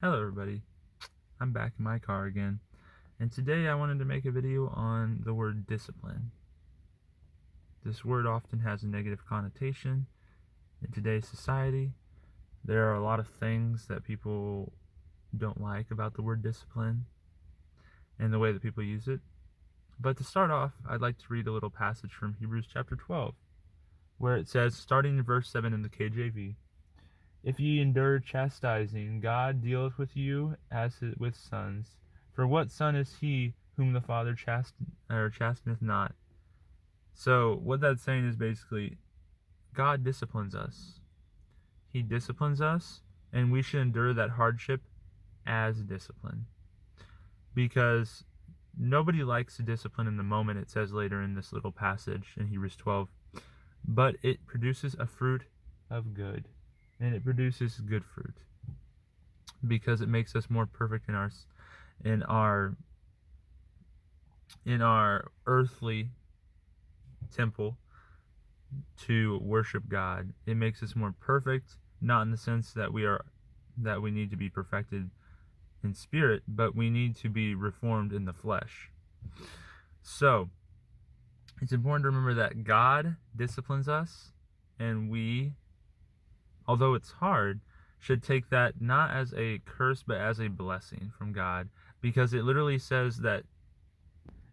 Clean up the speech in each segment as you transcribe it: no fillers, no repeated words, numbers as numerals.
Hello everybody, I'm back in my car again, and today I wanted to make a video on the word discipline. This word often has a negative connotation in today's society. There are a lot of things that people don't like about the word discipline and the way that people use it. But to start off, I'd like to read a little passage from Hebrews chapter 12, where it says, starting in verse 7 in the KJV, "If ye endure chastising, God dealeth with you as with sons. For what son is he whom the Father chasteneth not?" So what that's saying is basically, God disciplines us. He disciplines us, and we should endure that hardship as discipline. Because nobody likes discipline in the moment, it says later in this little passage in Hebrews 12. But it produces a fruit of good. And it produces good fruit. Because it makes us more perfect in our earthly temple to worship God. It makes us more perfect, not in the sense that we need to be perfected in spirit, but we need to be reformed in the flesh. So it's important to remember that God disciplines us, and we, although it's hard, should take that not as a curse but as a blessing from God, because it literally says that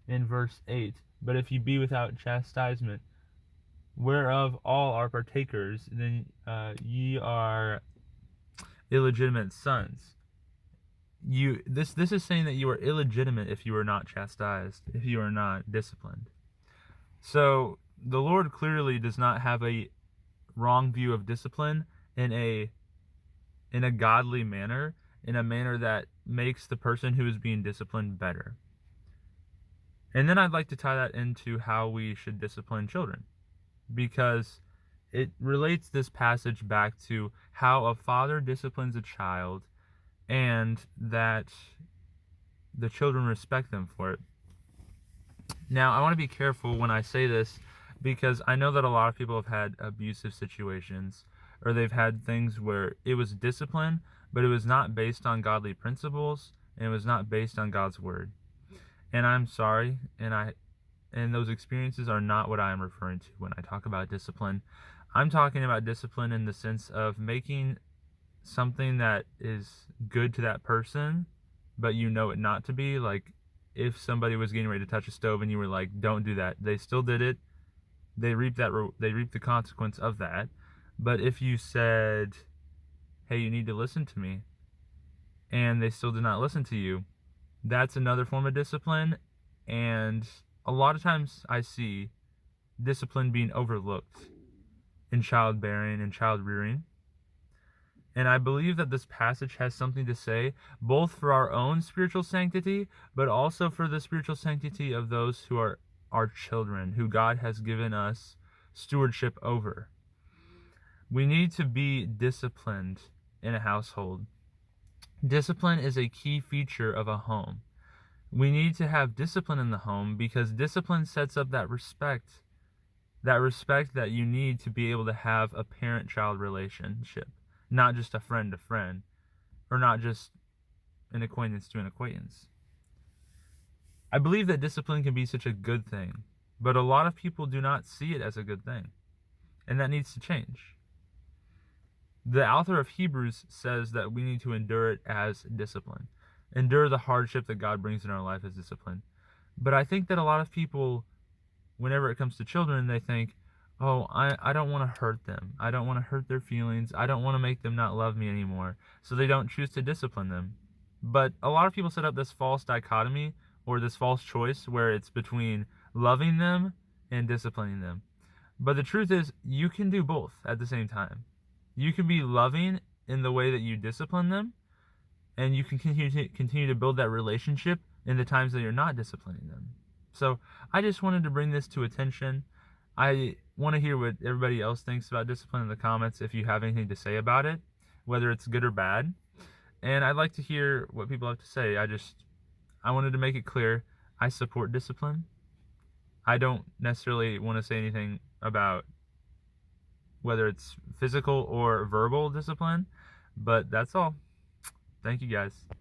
in verse 8, "But if you be without chastisement, whereof all are partakers, then ye are illegitimate sons." This is saying that you are illegitimate if you are not chastised, if you are not disciplined. So the Lord clearly does not have a wrong view of discipline in a godly manner, in a manner that makes the person who is being disciplined better. And then I'd like to tie that into how we should discipline children, because it relates this passage back to how a father disciplines a child and that the children respect them for it. Now, I want to be careful when I say this, because I know that a lot of people have had abusive situations, or they've had things where it was discipline, but it was not based on godly principles, and it was not based on God's word. And I'm sorry, and those experiences are not what I am referring to when I talk about discipline. I'm talking about discipline in the sense of making something that is good to that person, but you know it not to be. Like, if somebody was getting ready to touch a stove and you were like, "Don't do that," they still did it. They reaped the consequence of that. But if you said, "Hey, you need to listen to me," and they still did not listen to you, that's another form of discipline. And a lot of times I see discipline being overlooked in childbearing and child rearing. And I believe that this passage has something to say, both for our own spiritual sanctity, but also for the spiritual sanctity of those who are our children, who God has given us stewardship over. We need to be disciplined in a household. Discipline is a key feature of a home. We need to have discipline in the home because discipline sets up that respect that you need to be able to have a parent-child relationship, not just a friend to friend, or not just an acquaintance to an acquaintance. I believe that discipline can be such a good thing, but a lot of people do not see it as a good thing, and that needs to change. The author of Hebrews says that we need to endure it as discipline, endure the hardship that God brings in our life as discipline. But I think that a lot of people, whenever it comes to children, they think, "Oh, I don't want to hurt them. I don't want to hurt their feelings. I don't want to make them not love me anymore." So they don't choose to discipline them. But a lot of people set up this false dichotomy, or this false choice, where it's between loving them and disciplining them. But the truth is, you can do both at the same time. You can be loving in the way that you discipline them, and you can continue to build that relationship in the times that you're not disciplining them. So I just wanted to bring this to attention. I want to hear what everybody else thinks about discipline in the comments, if you have anything to say about it, whether it's good or bad. And I'd like to hear what people have to say. I wanted to make it clear, I support discipline. I don't necessarily want to say anything about whether it's physical or verbal discipline, but that's all. Thank you guys.